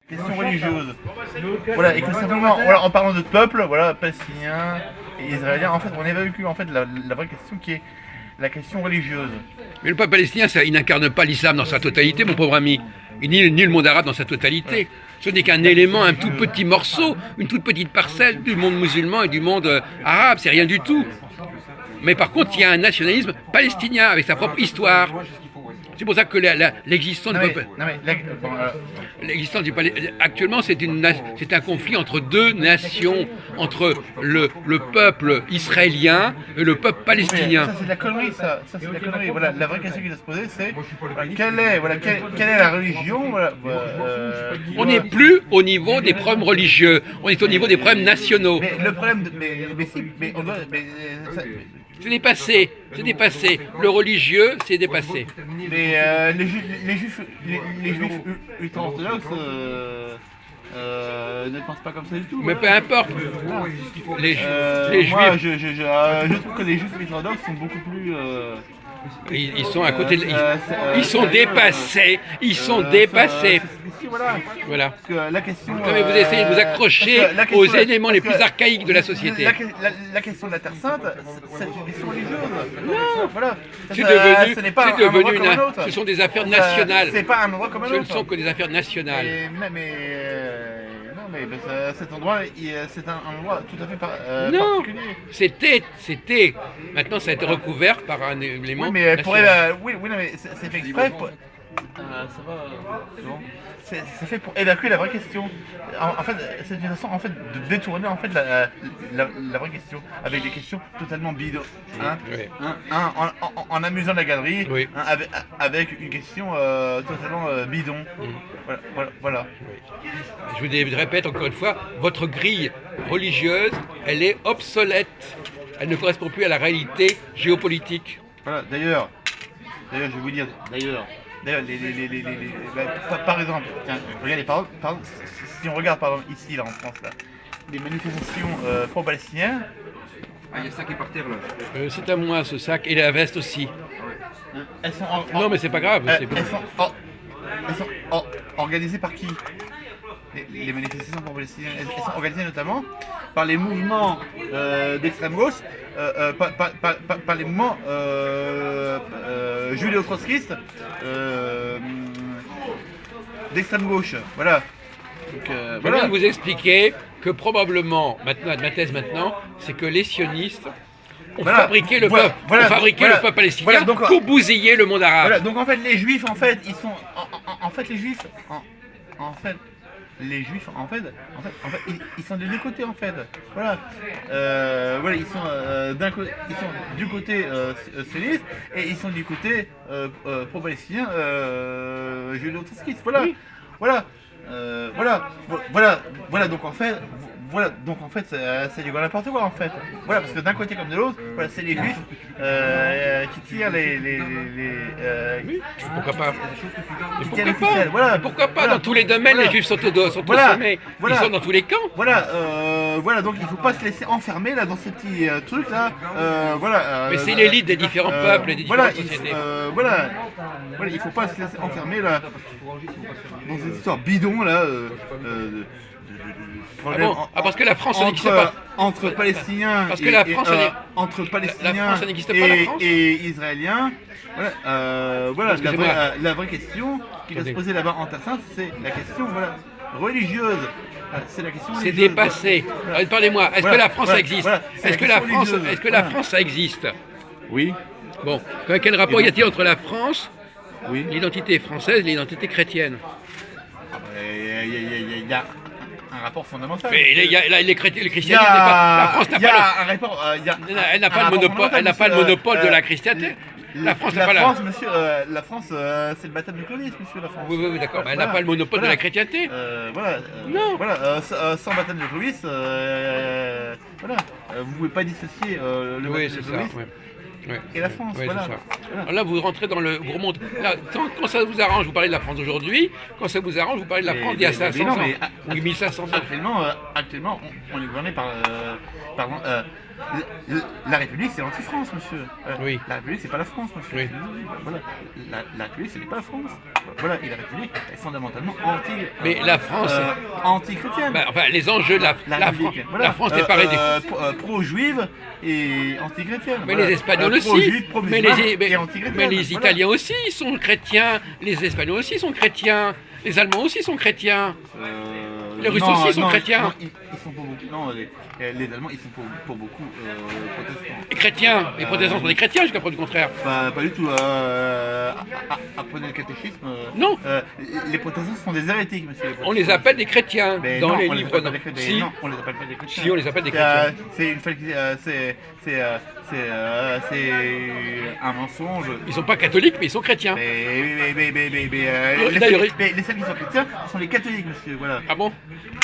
Question religieuse. Voilà, et que simplement, voilà, en parlant de peuple, voilà, palestinien et israélien, en fait, on évacue en fait la vraie question qui est la question religieuse. Mais le peuple palestinien, ça, il n'incarne pas l'islam dans sa totalité, mon pauvre ami. Ni le monde arabe dans sa totalité. Ce n'est qu'un élément, un tout petit morceau, une toute petite parcelle du monde musulman et du monde arabe. C'est rien du tout. Mais par contre, il y a un nationalisme palestinien avec sa propre histoire. C'est pour ça que l'existence du peuple. L'existence du actuellement, c'est un conflit entre deux nations, entre le peuple israélien et le peuple palestinien. Ça c'est de la connerie, ça c'est de la connerie. Voilà, la vraie question qui doit se poser, c'est quelle est la religion. Voilà, on n'est plus au niveau des problèmes religieux, on est au niveau des problèmes nationaux. Mais le problème, c'est dépassé, c'est dépassé. Le religieux, c'est dépassé. Les juifs ultra-orthodoxes ne pensent pas comme ça du tout. Mais peu importe. Les juifs. Moi, je trouve que les juifs ultra-orthodoxes sont beaucoup plus. Ils sont à côté. Ils sont dépassés. Ils sont dépassés. Voilà. La question. Non, mais vous essayez de vous accrocher aux éléments les plus archaïques de la société. La question de la Terre Sainte, c'est une question religieuse. Non. Voilà. C'est devenu ce sont des affaires nationales. C'est pas un endroit comme un autre. Ce ne sont que des affaires nationales. Mais cet endroit, c'est un endroit tout à fait non, particulier. C'était. Maintenant, ça a été recouvert par un élément. Oui, mais national. non, mais c'est fait exprès. Ça va. C'est fait pour évacuer la vraie question. En fait, c'est une façon en fait de détourner en fait la vraie question avec des questions totalement bidons. En amusant la galerie, oui. avec une question totalement bidon. Voilà. Oui. Je vous répète encore une fois, votre grille religieuse, elle est obsolète. Elle ne correspond plus à la réalité géopolitique. Voilà. D'ailleurs, je vais vous dire. D'ailleurs, par exemple, tiens, regardez, par exemple, si on regarde par exemple ici, là en France, là, les manifestations pro-palestiniennes. Ah, il y a ça qui est par terre là. C'est à moi ce sac et la veste aussi. Elles sont non, mais c'est pas grave. Elles sont organisées par qui? Les manifestations pro-palestiniennes, elles sont organisées notamment par les mouvements d'extrême gauche, par les mouvements judéo-trotskistes d'extrême gauche. Voilà. Donc, je viens de vous expliquer que probablement, ma thèse maintenant, c'est que les sionistes ont fabriqué le peuple palestinien pour bousiller le monde arabe. Voilà. Donc en fait, les juifs, en fait, ils sont, les juifs, ils sont des deux côtés, en fait. Voilà. Ils sont ils sont du côté sioniste et ils sont du côté pro-palestinien judéo-trotskiste. Voilà. Oui. Voilà. Donc en fait, c'est du grand n'importe quoi en fait. Voilà, parce que d'un côté comme de l'autre, voilà, c'est les juifs qui tirent oui, pourquoi pas. Voilà. Pourquoi pas. Dans tous les domaines, les juifs sont au sommet. Ils sont dans tous les camps. Voilà, donc il ne faut pas se laisser enfermer là dans ces petits trucs là. Mais c'est l'élite des différents peuples et des différentes sociétés. Il ne faut pas se laisser enfermer là dans cette histoire bidon là. Parce que la France n'existe pas. Entre Palestiniens et Israéliens. La vraie question qui doit se poser là-bas en Terre Sainte, c'est la question religieuse. C'est la question religieuse. C'est dépassé. Parlez-moi, est-ce que la France existe? Est-ce que la France ça existe? Oui. Bon, quel rapport y a-t-il entre la France, l'identité française et l'identité chrétienne? Il y a un rapport fondamental. Mais les christianisme la France n'a pas un rapport. Elle n'a pas le monopole de la christianité. La France n'a pas la France, c'est le baptême du Clovis, monsieur, la France. Oui, d'accord. Elle n'a pas le monopole de la chrétienté. Non. Sans baptême de Clovis, vous pouvez pas dissocier le baptême de Clovis. Et la France, voilà. Alors là, vous rentrez dans le gros monde. Là, quand ça vous arrange, vous parlez de la France d'aujourd'hui. Quand ça vous arrange, vous parlez de la France d'il y a 500 ans. Ou 1500 ans. Actuellement, on est gouverné par la République, c'est l'anti-France, monsieur. Oui. La République, c'est pas la France, monsieur. Oui. Voilà. La République, ce n'est pas la France. voilà, et la République est fondamentalement Mais la France, anti-chrétienne. enfin, les enjeux de la République, voilà. la France n'est pas réduite. Pro-juive et anti-chrétienne. Mais voilà. les Espagnols aussi, Pro-juif, mais pro-musulman et anti-chrétienne. mais les voilà. Italiens aussi sont chrétiens, les Espagnols aussi sont chrétiens, les Allemands aussi sont chrétiens. Les Russes aussi sont chrétiens. Non, ils sont pour beaucoup. Non, les Allemands, ils sont pour beaucoup protestants. Les chrétiens, les protestants sont des chrétiens jusqu'à preuve du contraire. Pas du tout. Apprenez le catéchisme. Non. Les protestants sont des hérétiques, monsieur. On les appelle des chrétiens Mais dans non, les on les livres. appelle pas des chrétiens. Si, Non, on les appelle pas des chrétiens. si, on les appelle des chrétiens. C'est une c'est un mensonge. Ils sont pas catholiques, mais ils sont chrétiens. D'ailleurs, Les seuls qui sont chrétiens sont les catholiques, monsieur. Voilà. Ah bon?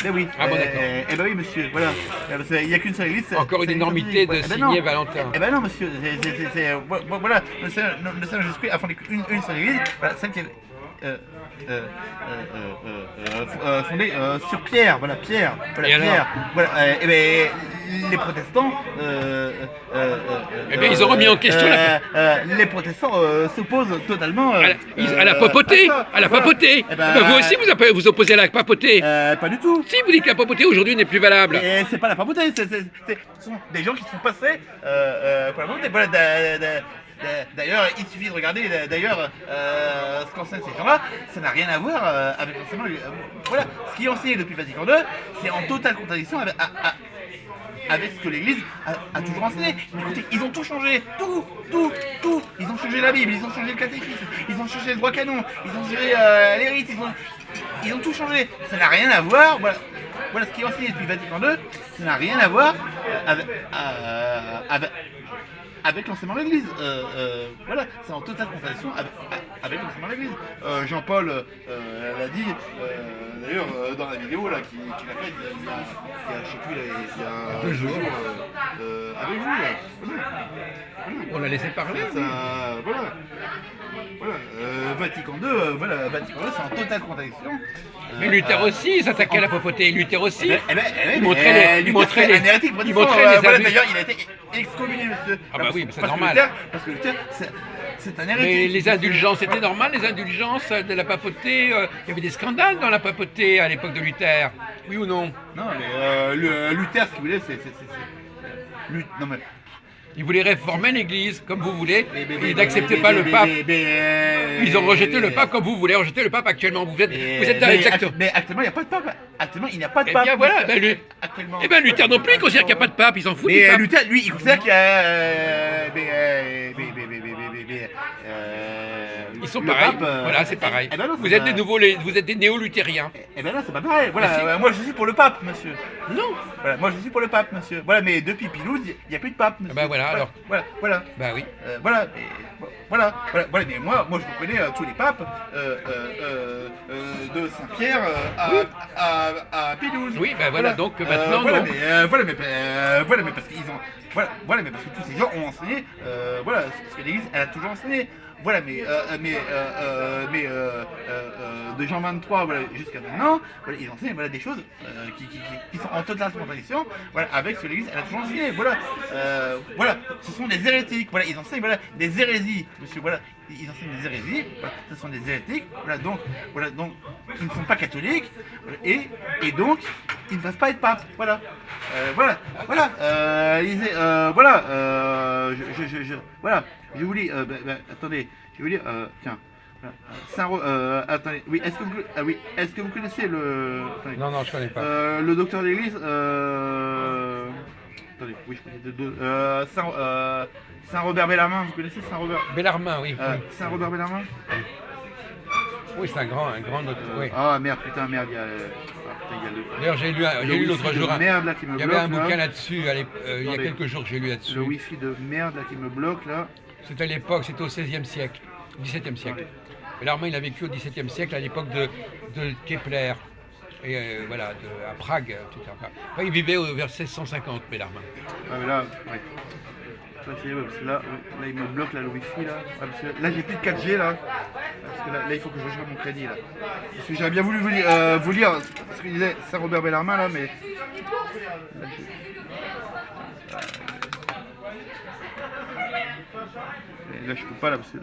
Eh oui. Ah bon, d'accord. Eh ben oui, monsieur. Voilà. Il n'y a qu'une seule église. Encore une énormité de signer Valentin. Eh ben non, monsieur. Voilà. Le Saint-Jésus-Christ a fondé une seule église. Voilà, celle qui est fondée sur Pierre. Voilà, Pierre. Voilà, Et Pierre. Voilà. Eh ben les protestants. Eh bien, ils ont remis en question les protestants s'opposent totalement à la papauté. À la papauté. Eh ben, Vous aussi, vous opposez à la papauté. pas du tout. Si vous dites que la papauté aujourd'hui n'est plus valable. Et c'est pas la papauté, ce sont des gens qui sont passés pour la papauté. Voilà, d'ailleurs, il suffit de regarder ce qu'enseignent ces gens-là, ça n'a rien à voir avec l'enseignement. Voilà, ce qui est enseigné depuis Vatican II, c'est en totale contradiction avec ce que l'Église a toujours enseigné. Écoutez, ils ont tout changé, tout. Ils ont changé la Bible, ils ont changé le catéchisme, ils ont changé le droit canon, ils ont changé les rites, ils ont tout changé. Ça n'a rien à voir. Voilà ce qui est enseigné depuis Vatican II, ça n'a rien à voir avec l'enseignement de l'Église. Voilà, c'est en totale contradiction avec l'enseignement de l'Église. Jean-Paul l'a dit, d'ailleurs, dans la vidéo là, qu'il a faite il y a, je sais plus, il y a 2 jours. Avec vous, là. Voilà. On l'a laissé parler. Voilà. Vatican II, c'est en totale contradiction. Mais Luther aussi, il s'attaquait à la papauté. Luther aussi. Il montrait les un hérétique. il montrait les abus. D'ailleurs, il a été excommunié, monsieur. Ah bah oui, mais c'est parce que normal. Parce que Luther, c'est un hérétique. Mais les indulgences, c'était normal, les indulgences de la papauté. Il y avait des scandales dans la papauté à l'époque de Luther. Oui ou non? Non, mais Luther, ce qu'il voulait, non, mais. Ils voulaient réformer l'Église comme vous voulez. Ils n'acceptaient pas le pape. Ils ont rejeté le pape comme vous voulez rejeter le pape actuellement. Vous êtes exactement. Mais actuellement, il n'y a pas de pape. Actuellement, il n'y a pas de pape. Eh bien voilà. Actuellement. Eh bien Luther non plus, il considère qu'il n'y a pas de pape. Ils s'en foutent du Mais pape. Luther, lui, il considère qu'il y a. Ils sont le pareils. pape, Voilà, c'est pareil. Eh ben non, Vous êtes des nouveaux, vous êtes des néo-luthériens. Eh ben non, c'est pas pareil. Voilà, Mais si. moi je suis pour le pape, monsieur. Non. Voilà, moi je suis pour le pape, monsieur. Voilà, mais depuis Pilouse, il n'y a plus de pape, monsieur. Ben voilà, alors. Voilà. Bah oui. Voilà, mais moi je reconnais tous les papes de Saint-Pierre à Pélouse. Oui, ben voilà, donc maintenant, voilà, non. mais parce qu'ils ont, mais parce que tous ces gens ont enseigné, voilà, ce que l'Église elle a toujours enseigné. Voilà, mais de Jean 23 voilà, jusqu'à maintenant, voilà, ils enseignent des choses qui sont en totale contradiction avec ce que l'Église elle a toujours enseigné. Voilà, ce sont des hérétiques. Voilà, ils enseignent des hérésies, monsieur. Voilà, ils enseignent des hérésies. Voilà, ce sont des hérétiques. Donc ils ne sont pas catholiques et donc ils ne peuvent pas être papes. Voilà. Je vous lis, attendez, je vais vous lire, tiens, attendez, oui, est-ce que vous connaissez le... Attendez, Non, je connais pas. le docteur d'église, attendez, oui, je connais Saint-Robert Bellarmin, vous connaissez Saint-Robert Bellarmin, oui. Saint-Robert Bellarmin. Oui, c'est un grand docteur, oui. Ah merde, il y a le... D'ailleurs, j'ai lu l'autre jour, merde, là, qui me il y bloque, avait un bouquin là. là-dessus, il y a quelques jours que j'ai lu là-dessus. Le wifi de merde, là, qui me bloque, là. C'était à l'époque, c'était au XVIe siècle, XVIIe siècle. Bellarmin, il a vécu au XVIIe siècle, à l'époque de Kepler, et voilà, à Prague, etc. Enfin, il vivait vers 1650, Bellarmin. Ah, mais là, ouais. Parce que là, il me bloque là, le wifi là. Parce que là j'ai plus de 4G là. Parce que là il faut que je rejoigne mon crédit là. Parce que j'aurais bien voulu vous lire ce que disait Saint-Robert Bellarmin là, mais. Là je peux pas là parce que